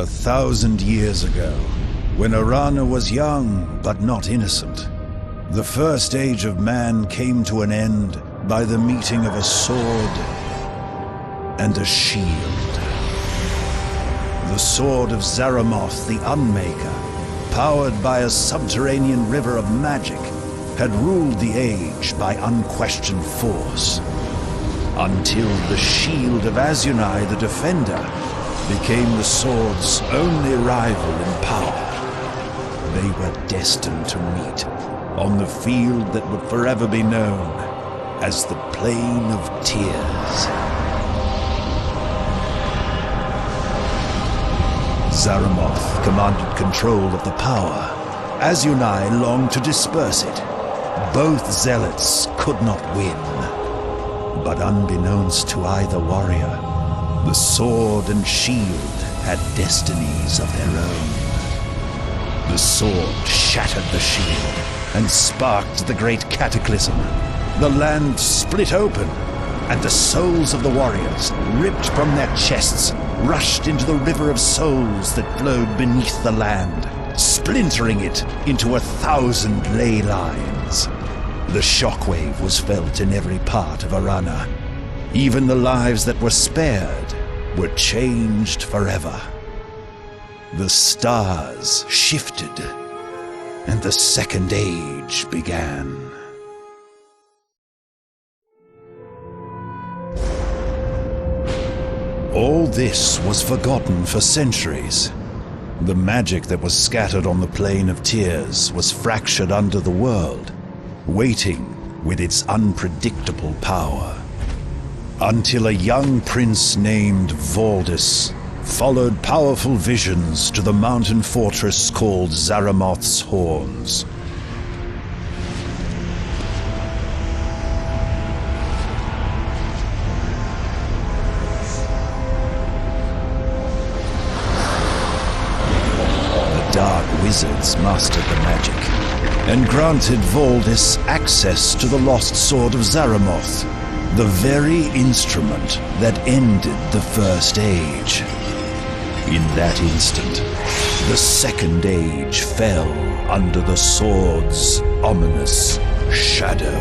1,000 years ago, when Arana was young but not innocent, the first age of man came to an end by the meeting of a sword and a shield. The sword of Zaramoth the Unmaker, powered by a subterranean river of magic, had ruled the age by unquestioned force, until the shield of Azunai the Defender became the sword's only rival in power. They were destined to meet on the field that would forever be known as the Plain of Tears. Zaramoth commanded control of the power. Azunai longed to disperse it. Both zealots could not win. But unbeknownst to either warrior, the sword and shield had destinies of their own. The sword shattered the shield and sparked the great cataclysm. The land split open, and the souls of the warriors, ripped from their chests, rushed into the river of souls that flowed beneath the land, splintering it into 1,000 ley lines. The shockwave was felt in every part of Arana. Even the lives that were spared were changed forever. The stars shifted, and the Second Age began. All this was forgotten for centuries. The magic that was scattered on the Plain of Tears was fractured under the world, waiting with its unpredictable power. Until a young prince named Valdis followed powerful visions to the mountain fortress called Zaramoth's Horns. The dark wizards mastered the magic and granted Valdis access to the lost sword of Zaramoth, the very instrument that ended the First Age. In that instant, the Second Age fell under the sword's ominous shadow.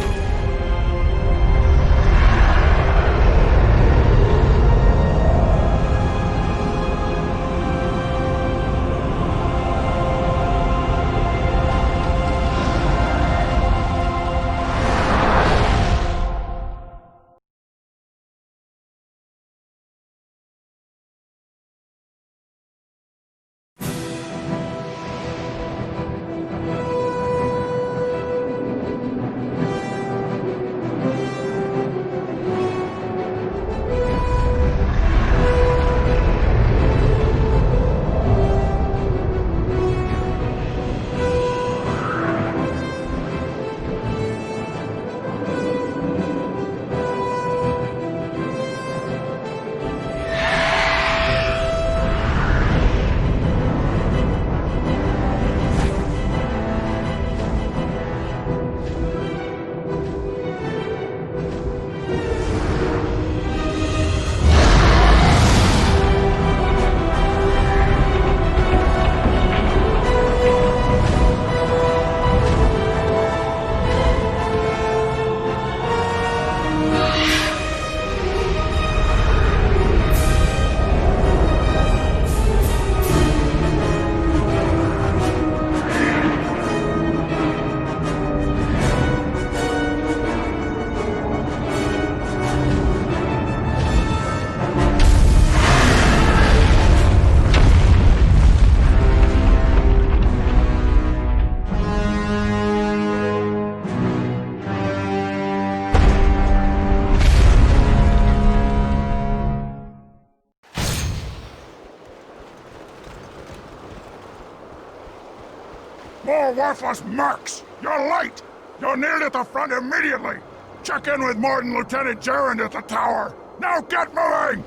More worthless mercs! You're late! You're nearly at the front immediately! Check in with Morton Lieutenant Gerrand at the tower! Now get moving!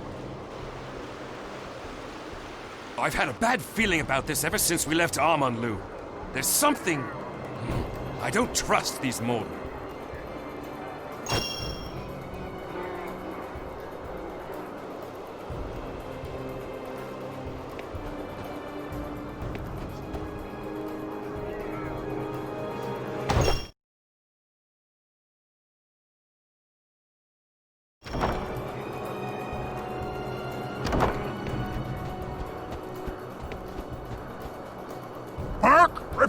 I've had a bad feeling about this ever since we left Aman'Lu. There's something... I don't trust these Morton.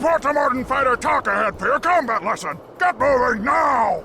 Report to Morden Fighter Talk ahead for your combat lesson! Get moving now!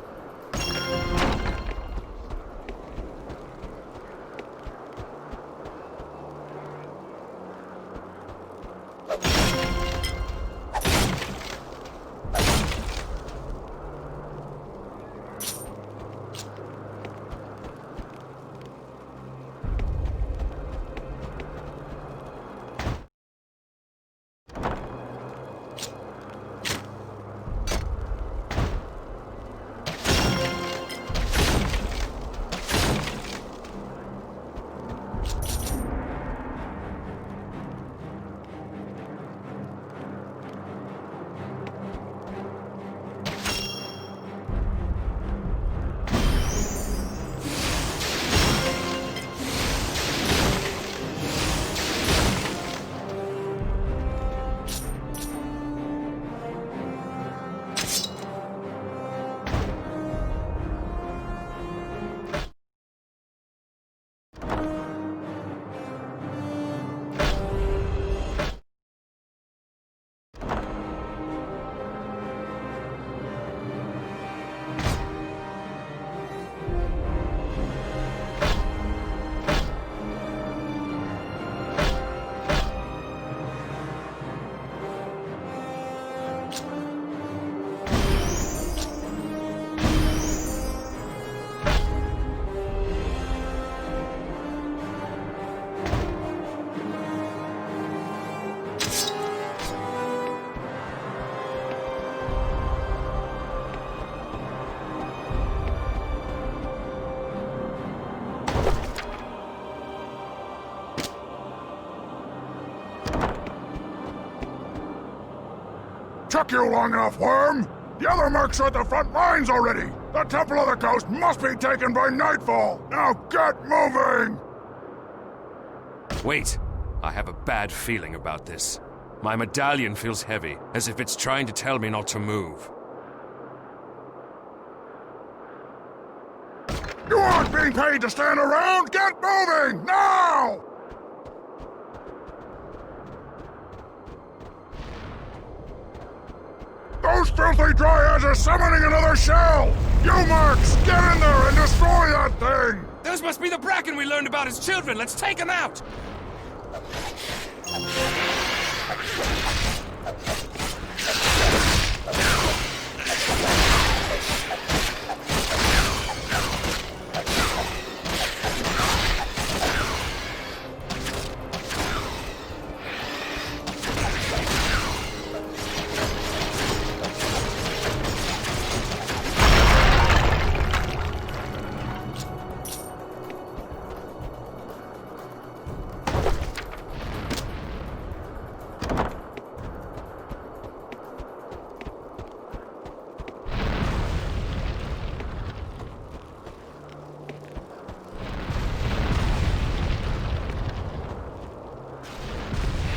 Took you long enough, Worm! The other mercs are at the front lines already! The Temple of the Ghost must be taken by nightfall! Now get moving! Wait. I have a bad feeling about this. My medallion feels heavy, as if it's trying to tell me not to move. You aren't being paid to stand around! Get moving! Now! Those filthy dryads are summoning another shell! You mercs, get in there and destroy that thing! Those must be the Bracken we learned about as children. Let's take them out!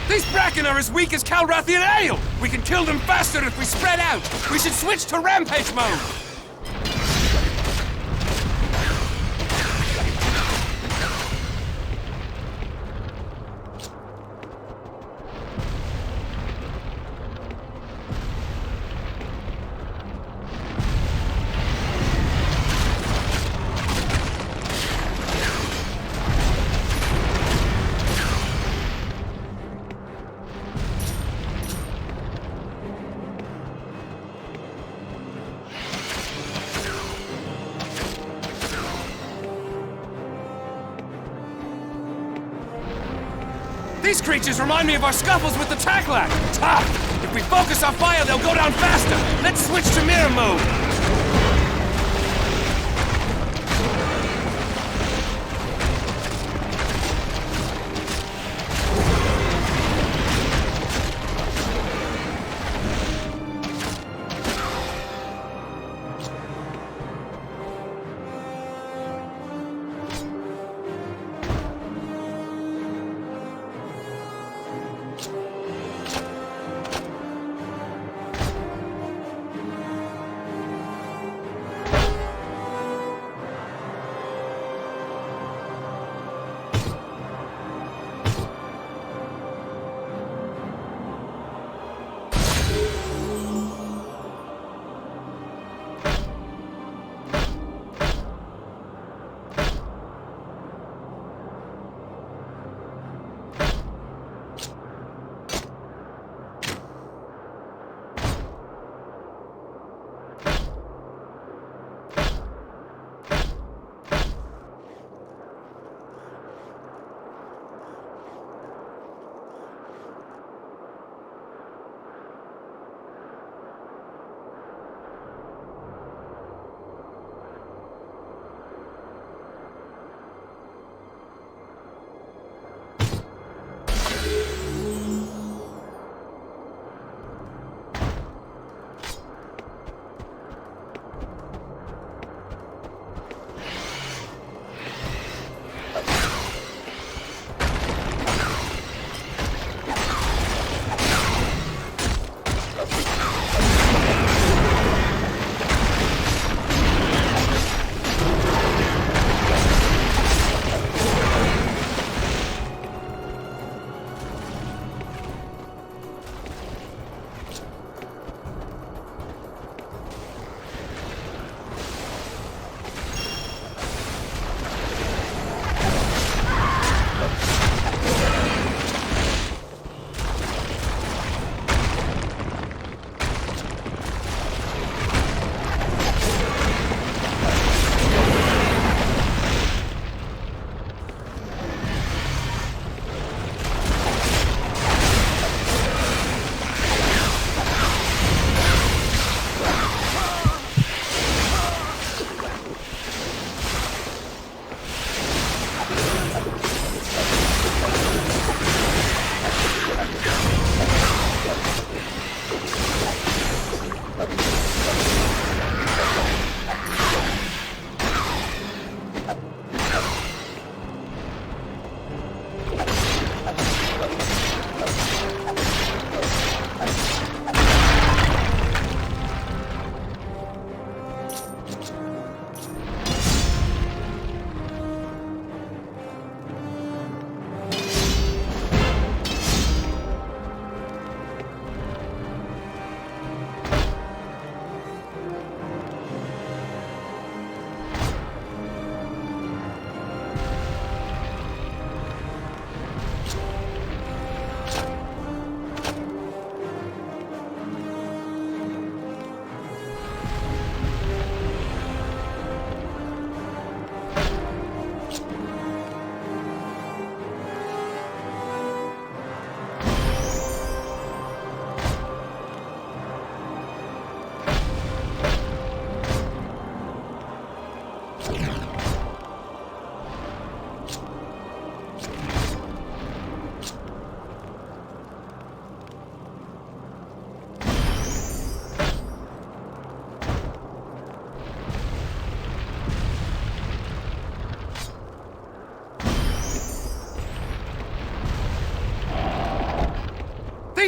These Bracken are as weak as Calrathian ale! We can kill them faster if we spread out! We should switch to rampage mode! These creatures remind me of our scuffles with the Taklak! Tough! If we focus our fire, they'll go down faster! Let's switch to mirror mode!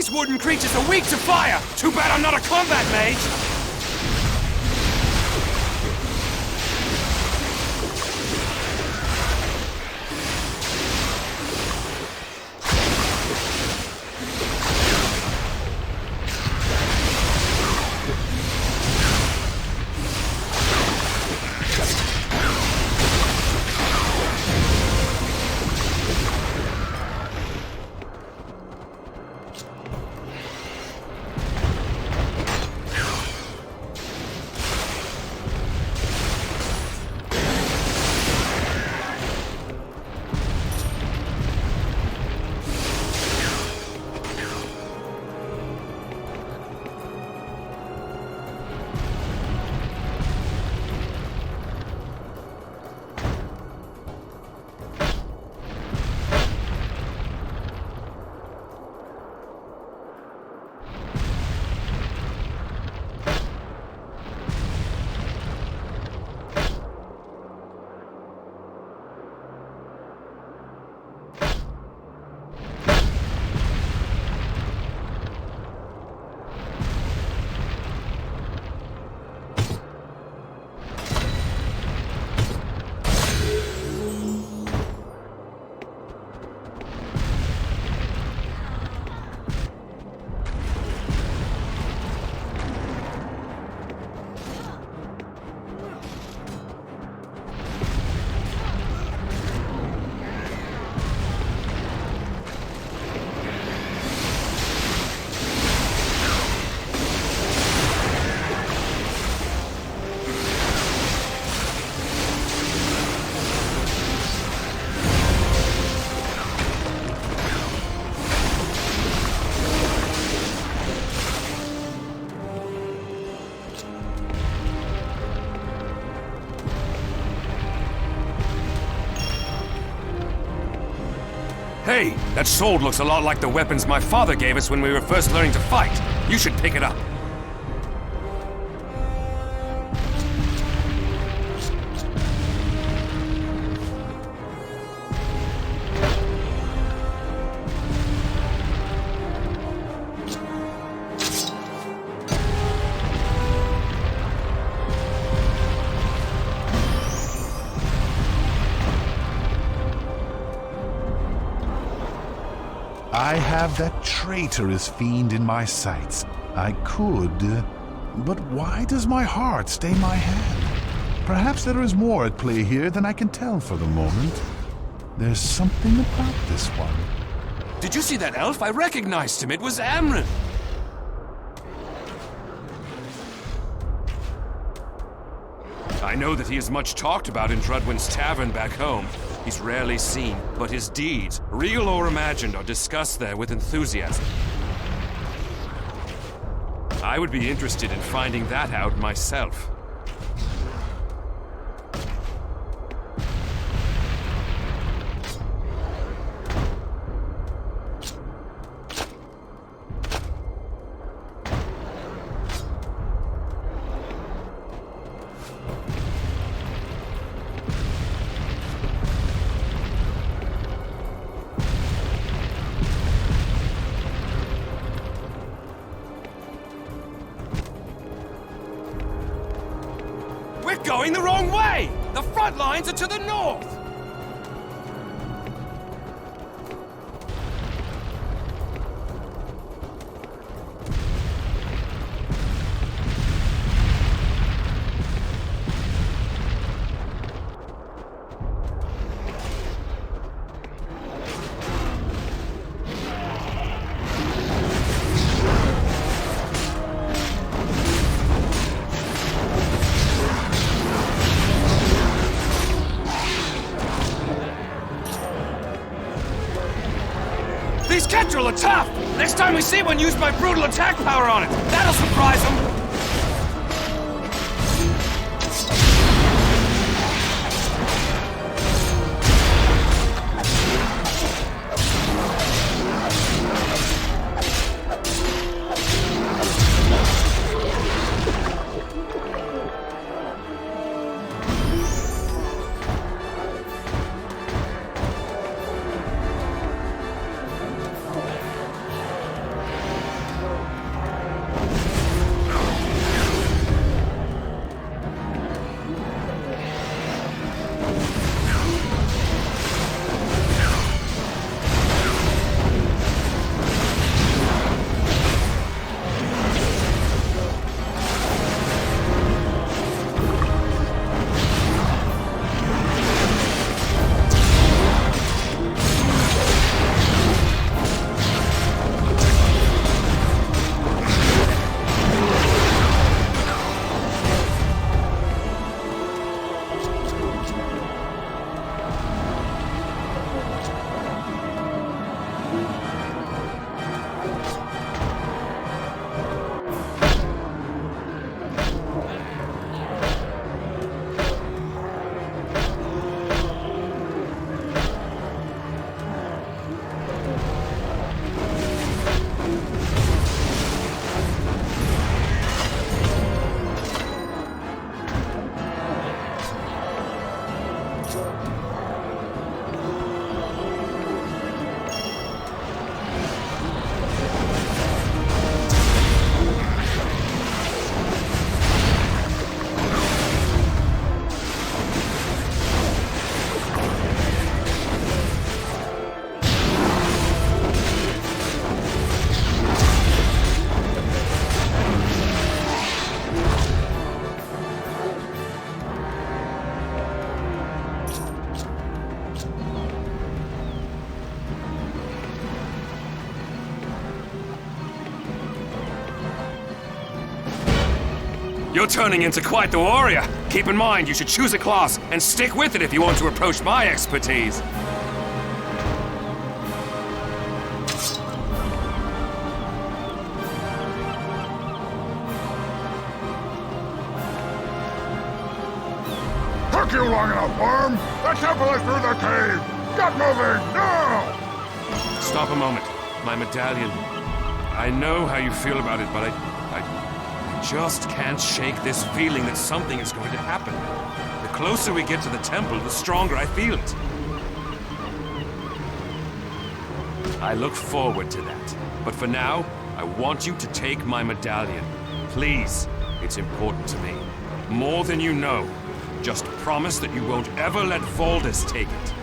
These wooden creatures are weak to fire! Too bad I'm not a combat mage! Hey, that sword looks a lot like the weapons my father gave us when we were first learning to fight. You should pick it up. I have that traitorous fiend in my sights. I could, but why does my heart stay my hand? Perhaps there is more at play here than I can tell for the moment. There's something about this one. Did you see that elf? I recognized him. It was Amryn. I know that he is much talked about in Drudwyn's tavern back home. He's rarely seen, but his deeds, real or imagined, are discussed there with enthusiasm. I would be interested in finding that out myself. Going the wrong way! The front lines are to the north! These Kestrel are tough! Next time we see one, use my brutal attack power on it. That'll surprise them! You're turning into quite the warrior. Keep in mind, you should choose a class and stick with it if you want to approach my expertise. Took you long enough, Worm! The temple is through the cave! Get moving, now! Stop a moment. My medallion. I know how you feel about it, but I just can't shake this feeling that something is going to happen. The closer we get to the temple, the stronger I feel it. I look forward to that. But for now, I want you to take my medallion. Please, it's important to me. More than you know. Just promise that you won't ever let Valdis take it.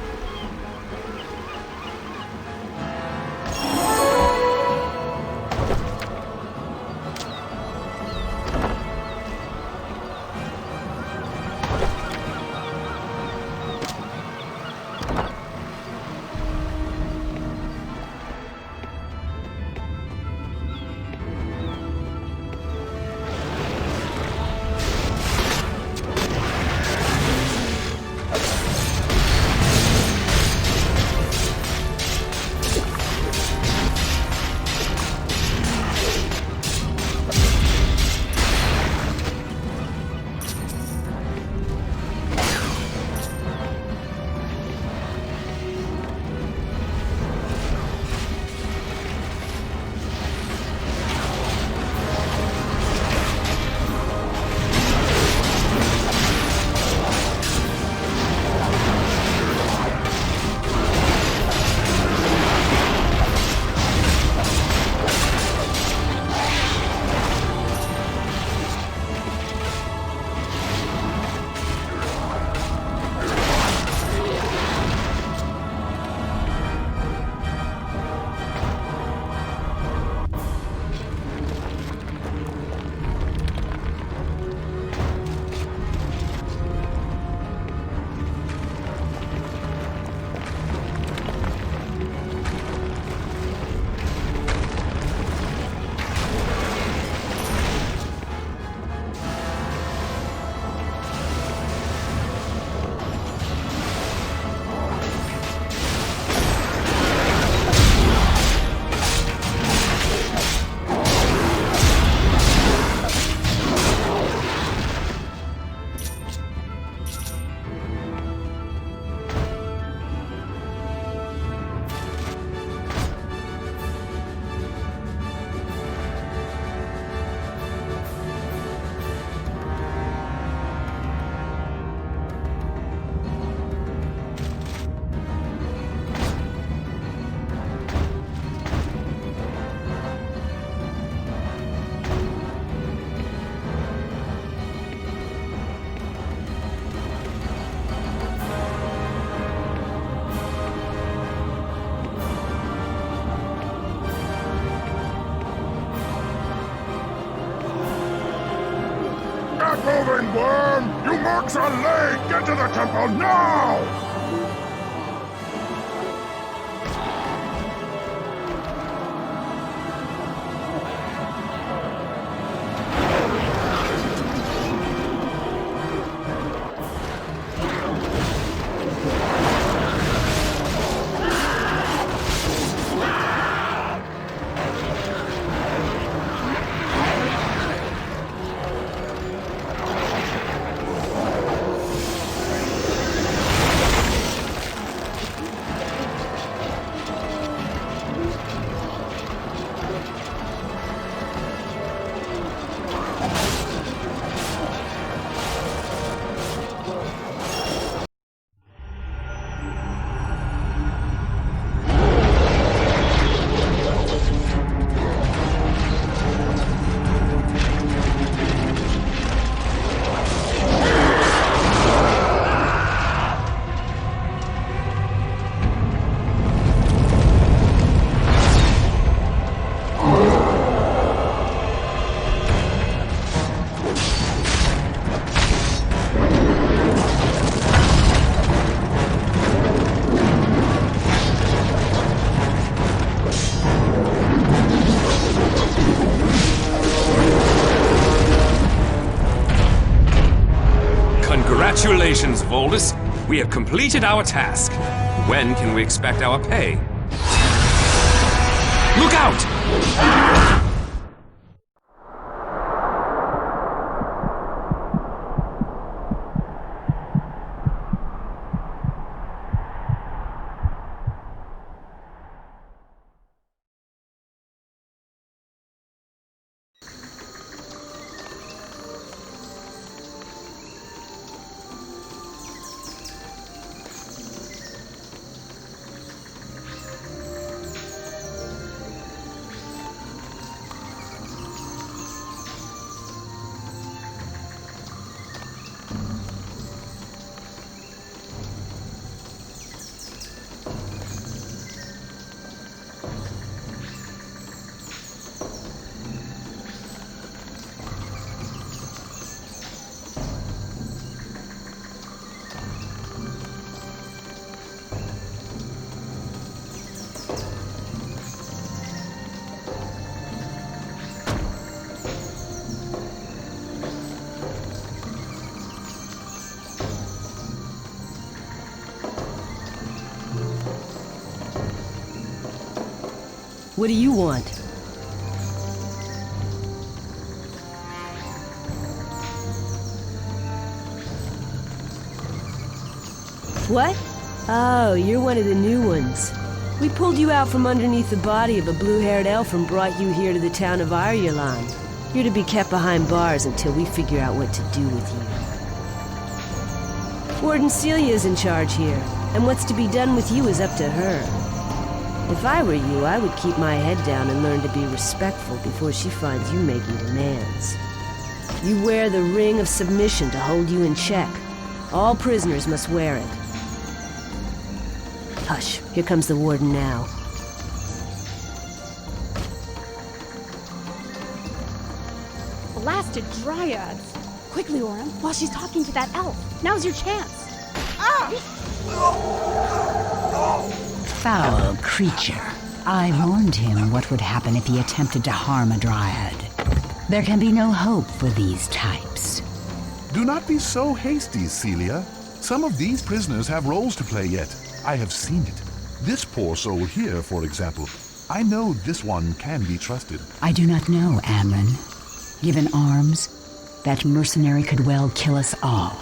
Moving, Worm! You marks are late! Get to the temple now! Congratulations, Voldus. We have completed our task. When can we expect our pay? Look out! What do you want? What? Oh, you're one of the new ones. We pulled you out from underneath the body of a blue-haired elf and brought you here to the town of Irulan. You're to be kept behind bars until we figure out what to do with you. Warden Celia's in charge here, and what's to be done with you is up to her. If I were you, I would keep my head down and learn to be respectful before she finds you making demands. You wear the ring of submission to hold you in check. All prisoners must wear it. Hush, here comes the warden now. Blasted dryads! Quickly, Orym, while she's talking to that elf. Now's your chance. Foul creature. I warned him what would happen if he attempted to harm a dryad. There can be no hope for these types. Do not be so hasty, Celia. Some of these prisoners have roles to play yet. I have seen it. This poor soul here, for example. I know this one can be trusted. I do not know, Amren. Given arms, that mercenary could well kill us all.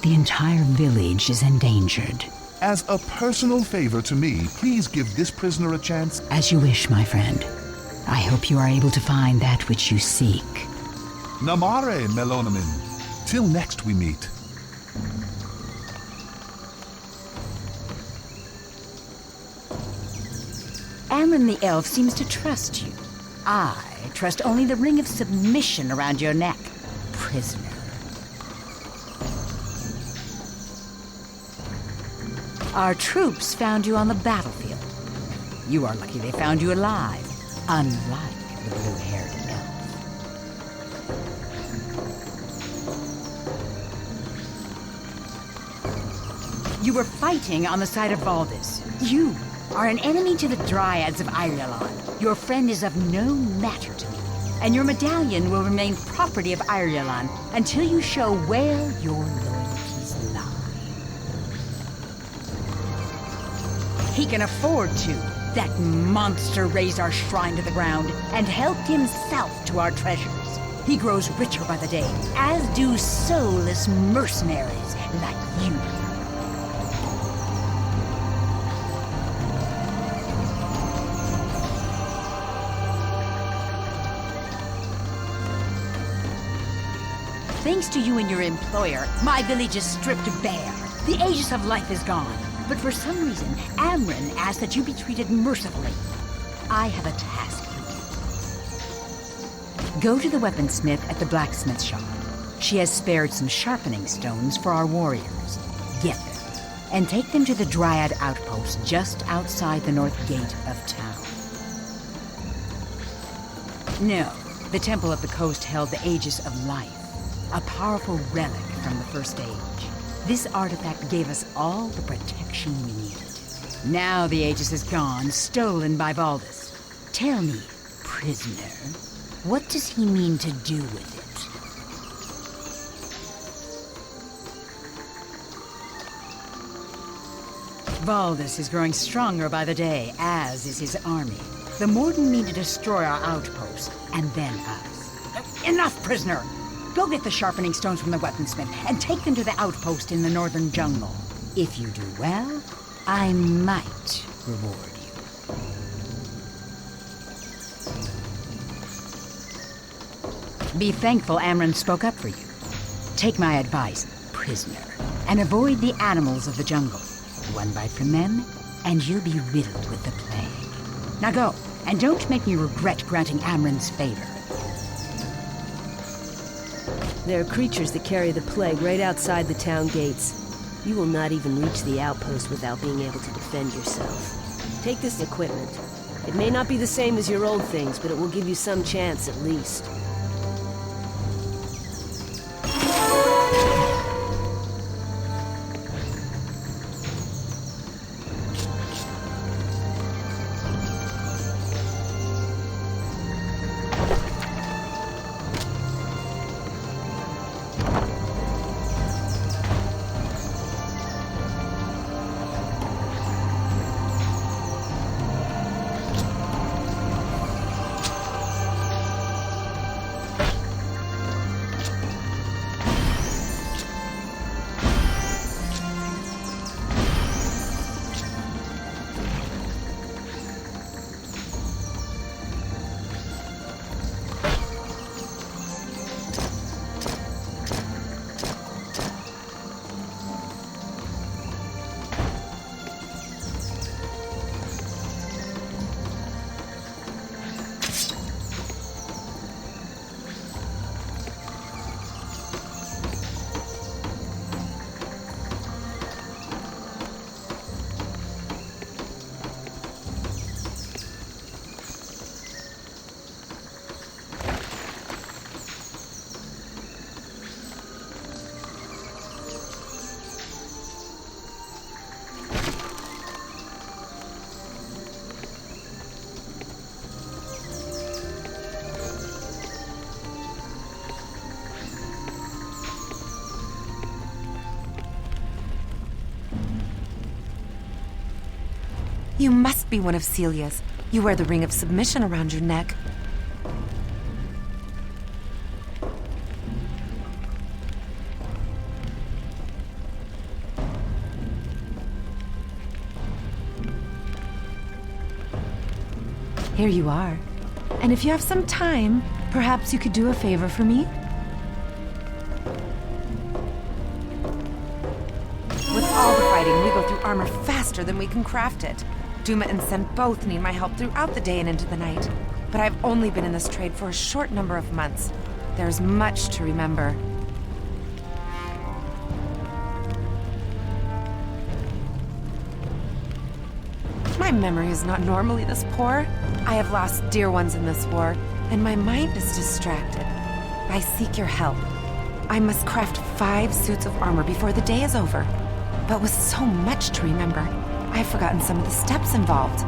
The entire village is endangered. As a personal favor to me, please give this prisoner a chance. As you wish, my friend. I hope you are able to find that which you seek. Namare, Melonamin. Till next we meet. Amren the elf seems to trust you. I trust only the ring of submission around your neck, prisoner. Our troops found you on the battlefield. You are lucky they found you alive, unlike the blue-haired elf. You were fighting on the side of Valdis. You are an enemy to the Dryads of Irulan. Your friend is of no matter to me, and your medallion will remain property of Irulan until you show where your loyalties lie. He can afford to. That monster raised our shrine to the ground and helped himself to our treasures. He grows richer by the day, as do soulless mercenaries like you. Thanks to you and your employer, my village is stripped bare. The Aegis of life is gone. But for some reason, Amren asked that you be treated mercifully. I have a task for you. Go to the weaponsmith at the blacksmith shop. She has spared some sharpening stones for our warriors. Get them, and take them to the Dryad outpost just outside the north gate of town. No, the Temple of the Coast held the Aegis of life. A powerful relic from the First Age. This artifact gave us all the protection we needed. Now the Aegis is gone, stolen by Valdis. Tell me, prisoner, what does he mean to do with Valdis is growing stronger by the day, as is his army. The Morden need to destroy our outpost, and then us. Enough, prisoner! Go get the sharpening stones from the weaponsmith, and take them to the outpost in the northern jungle. If you do well, I might reward you. Be thankful Amron spoke up for you. Take my advice, prisoner, and avoid the animals of the jungle. One bite from them, and you'll be riddled with the plague. Now go, and don't make me regret granting Amron's favor. There are creatures that carry the plague right outside the town gates. You will not even reach the outpost without being able to defend yourself. Take this equipment. It may not be the same as your old things, but it will give you some chance at least. You must be one of Celia's. You wear the ring of submission around your neck. Here you are. And if you have some time, perhaps you could do a favor for me? With all the fighting, we go through armor faster than we can craft it. Duma and Sen both need my help throughout the day and into the night. But I've only been in this trade for a short number of months. There's much to remember. My memory is not normally this poor. I have lost dear ones in this war, and my mind is distracted. I seek your help. I must craft 5 suits of armor before the day is over. But with so much to remember, I've forgotten some of the steps involved.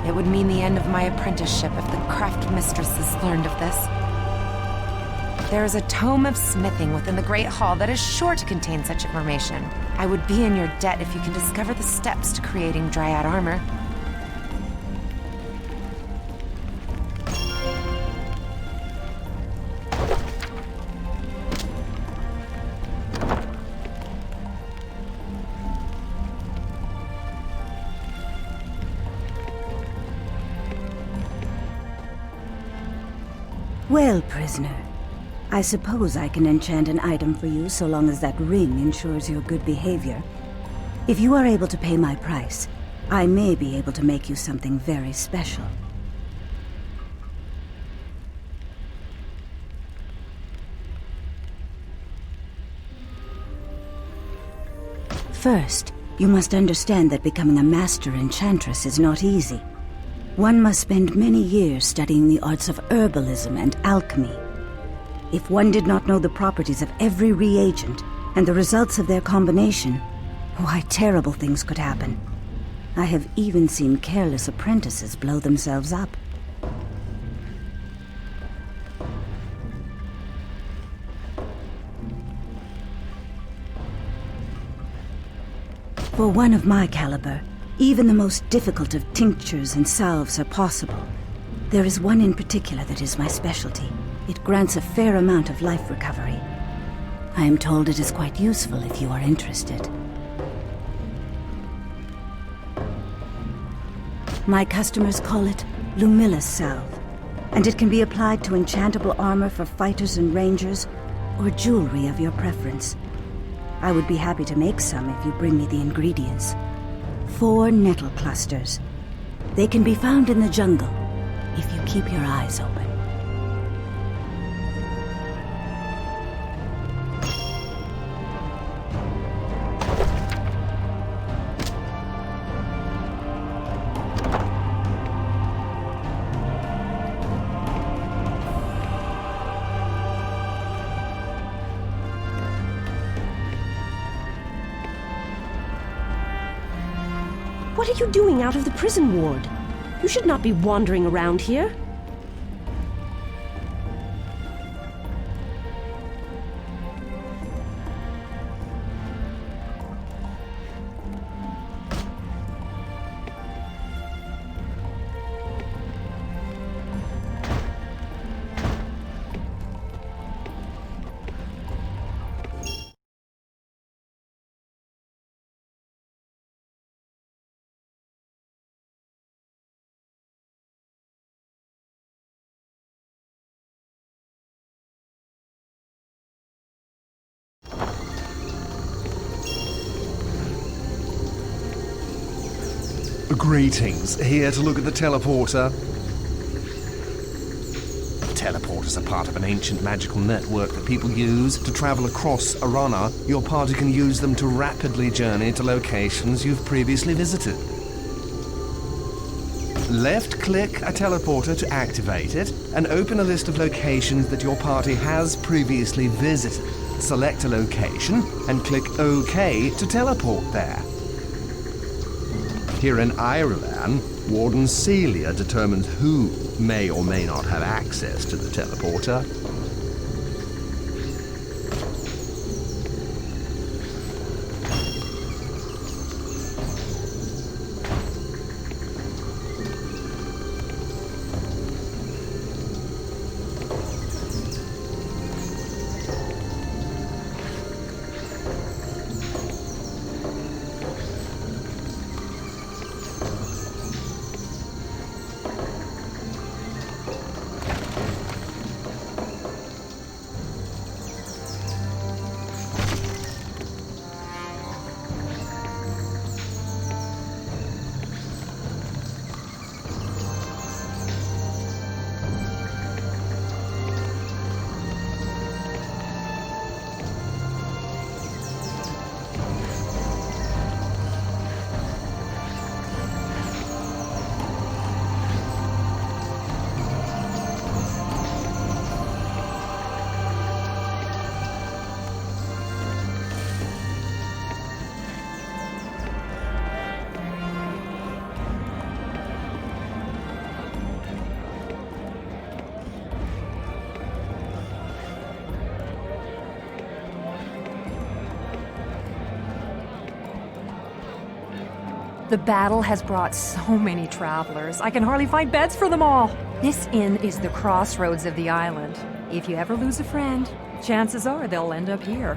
It would mean the end of my apprenticeship if the craft mistresses learned of this. There is a tome of smithing within the Great Hall that is sure to contain such information. I would be in your debt if you can discover the steps to creating Dryad armor. Well, prisoner, I suppose I can enchant an item for you so long as that ring ensures your good behavior. If you are able to pay my price, I may be able to make you something very special. First, you must understand that becoming a master enchantress is not easy. One must spend many years studying the arts of herbalism and alchemy. If one did not know the properties of every reagent and the results of their combination, why, terrible things could happen. I have even seen careless apprentices blow themselves up. For one of my caliber, Even the most difficult of tinctures and salves are possible. There is one in particular that is my specialty. It grants a fair amount of life recovery. I am told it is quite useful if you are interested. My customers call it Lumilla's Salve, and it can be applied to enchantable armor for fighters and rangers, or jewelry of your preference. I would be happy to make some if you bring me the ingredients. 4 nettle clusters. They can be found in the jungle, if you keep your eyes open. What are you doing out of the prison ward? You should not be wandering around here. Greetings. Here to look at the teleporter. The teleporters are part of an ancient magical network that people use to travel across Arana. Your party can use them to rapidly journey to locations you've previously visited. Left-click a teleporter to activate it, and open a list of locations that your party has previously visited. Select a location, and click OK to teleport there. Here in Ireland, Warden Celia determines who may or may not have access to the teleporter. The battle has brought so many travelers, I can hardly find beds for them all. This inn is the crossroads of the island. If you ever lose a friend, chances are they'll end up here.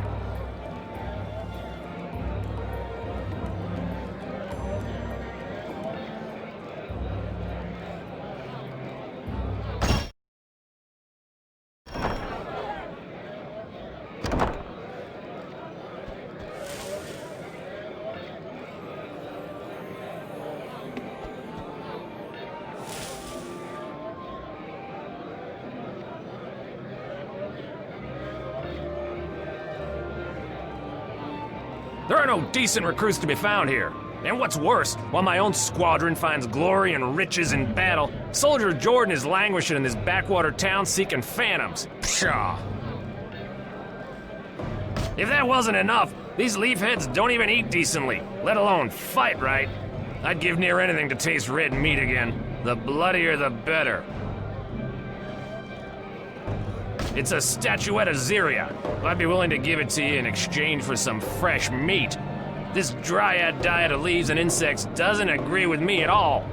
There are no decent recruits to be found here. And what's worse, while my own squadron finds glory and riches in battle, Soldier Jordan is languishing in this backwater town seeking phantoms. Pshaw. If that wasn't enough, these leafheads don't even eat decently, let alone fight right. I'd give near anything to taste red meat again. The bloodier the better. It's a statuette of Zyria. I'd be willing to give it to you in exchange for some fresh meat. This dryad diet of leaves and insects doesn't agree with me at all.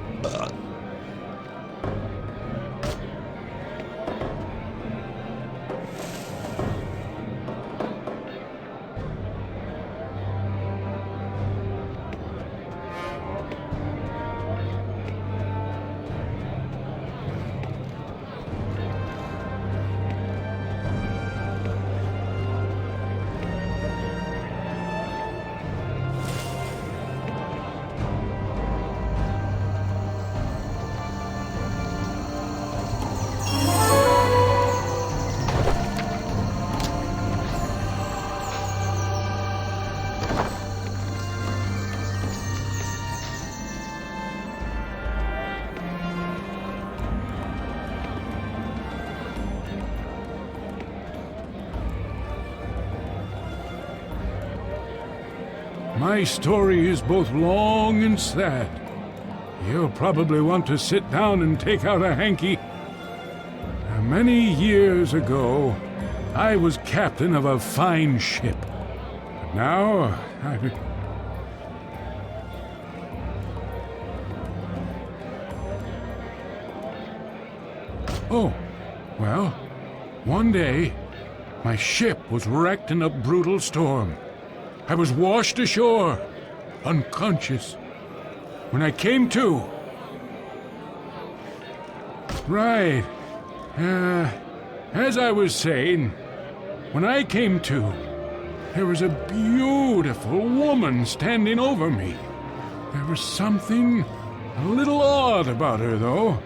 My story is both long and sad. You'll probably want to sit down and take out a hanky. Many years ago, I was captain of a fine ship. But now, Oh, well, one day, my ship was wrecked in a brutal storm. I was washed ashore, unconscious. When I came to... Right. As I was saying, when I came to, there was a beautiful woman standing over me. There was something a little odd about her, though.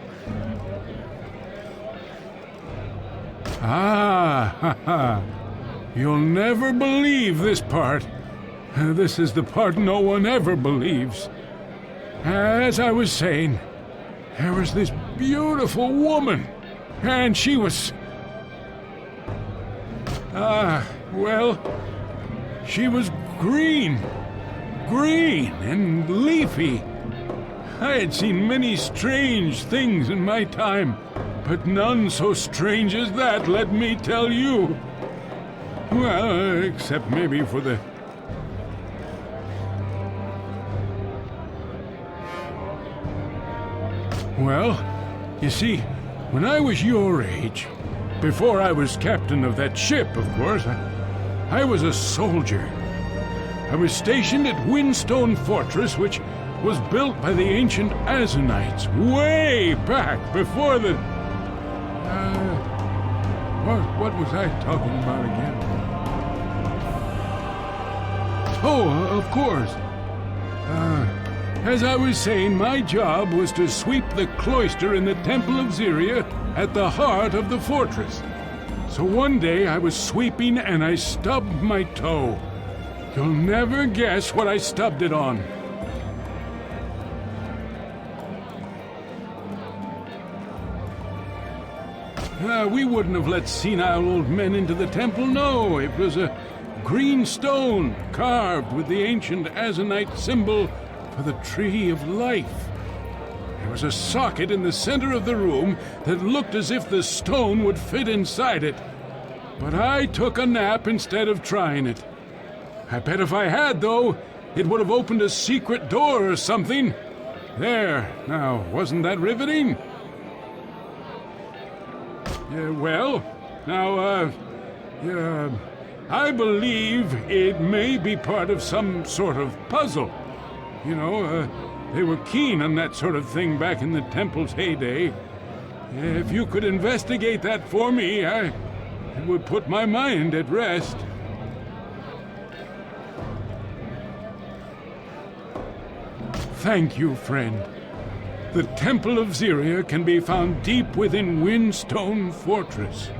Ha. You'll never believe this part. This is the part no one ever believes. As I was saying, there was this beautiful woman, and she was... well, she was green and leafy. I had seen many strange things in my time, but none so strange as that, let me tell you. Well, except maybe for the... Well, you see, when I was your age, before I was captain of that ship, of course, I was a soldier. I was stationed at Windstone Fortress, which was built by the ancient Azanites way back before the... What was I talking about again? Oh, of course. As I was saying, my job was to sweep the cloister in the Temple of Ziria at the heart of the fortress. So one day I was sweeping and I stubbed my toe. You'll never guess what I stubbed it on. We wouldn't have let senile old men into the temple, no. It was a green stone carved with the ancient Azanite symbol for the Tree of Life. There was a socket in the center of the room that looked as if the stone would fit inside it. But I took a nap instead of trying it. I bet if I had, though, it would have opened a secret door or something. There, now, wasn't that riveting? Well, now, I believe it may be part of some sort of puzzle. You know, they were keen on that sort of thing back in the temple's heyday. If you could investigate that for me, it would put my mind at rest. Thank you, friend. The Temple of Ziria can be found deep within Windstone Fortress.